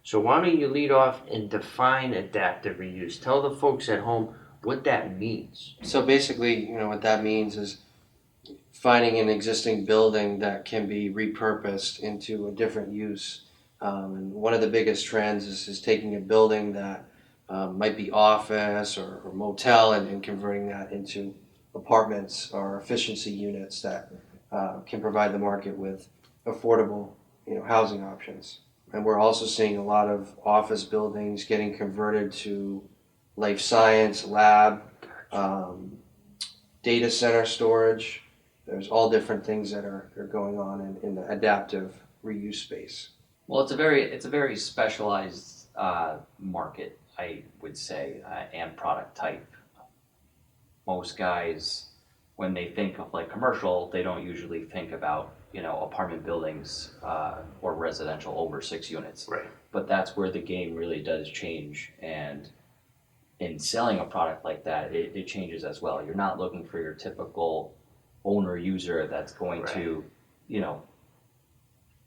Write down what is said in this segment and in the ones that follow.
So why don't you lead off and define adaptive reuse? Tell the folks at home what that means. So basically, what that means is finding an existing building that can be repurposed into a different use. And one of the biggest trends is taking a building that might be office or motel and converting that into apartments or efficiency units that can provide the market with affordable housing options. And we're also seeing a lot of office buildings getting converted to life science lab, data center storage. There's all different things that are going on in the adaptive reuse space. Well, it's a very specialized market, I would say, and product type. Most guys, when they think of like commercial, they don't usually think about apartment buildings or residential over 6 units. Right. But that's where the game really does change, and in selling a product like that, it changes as well. You're not looking for your typical owner user that's going to,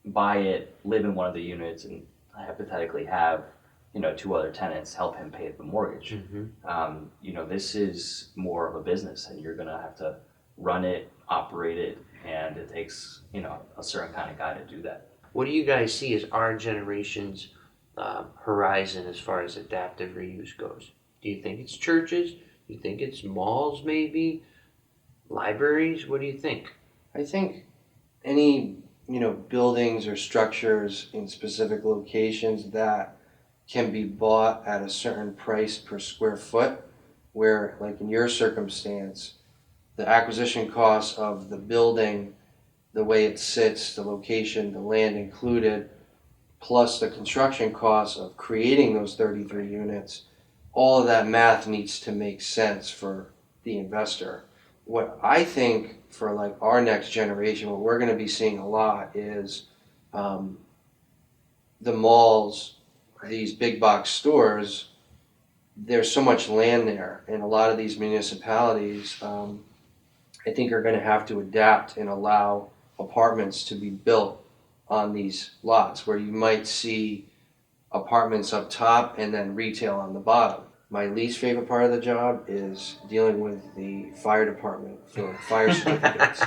buy it, live in one of the units, and hypothetically have, 2 other tenants help him pay the mortgage. Mm-hmm. This is more of a business, and you're gonna have to run it, operate it, and it takes, a certain kind of guy to do that. What do you guys see as our generation's horizon as far as adaptive reuse goes? Do you think it's churches? Do you think it's malls maybe? Libraries? What do you think? I think any buildings or structures in specific locations that can be bought at a certain price per square foot, where like in your circumstance, the acquisition cost of the building, the way it sits, the location, the land included, plus the construction costs of creating those 33 units, all of that math needs to make sense for the investor. What I think for like our next generation, what we're going to be seeing a lot is the malls, these big box stores. There's so much land there, and a lot of these municipalities, I think, are going to have to adapt and allow apartments to be built on these lots, where you might see apartments up top and then retail on the bottom. My least favorite part of the job is dealing with the fire department for fire certificates,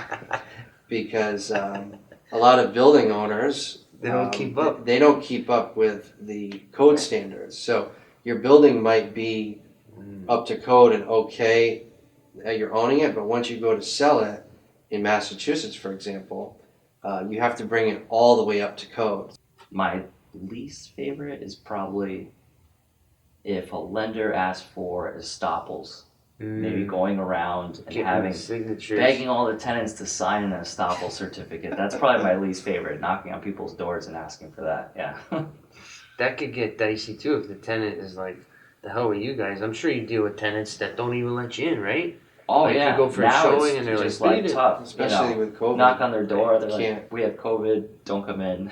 because a lot of building owners, They don't keep up. They don't keep up with the code standards. So your building might be up to code and okay, you're owning it, but once you go to sell it in Massachusetts, for example, you have to bring it all the way up to code. My least favorite is probably if a lender asks for estoppels, maybe going around and Getting having signatures. begging all the tenants to sign an estoppel certificate. That's probably my least favorite, knocking on people's doors and asking for that. Yeah. That could get dicey too if the tenant is like, the hell with you guys. I'm sure you deal with tenants that don't even let you in, right? Oh Like, yeah. you go for a now showing it's and they're just like, like tough, Especially with COVID. knock on their door. They're You like, can't. "We have COVID. Don't come in."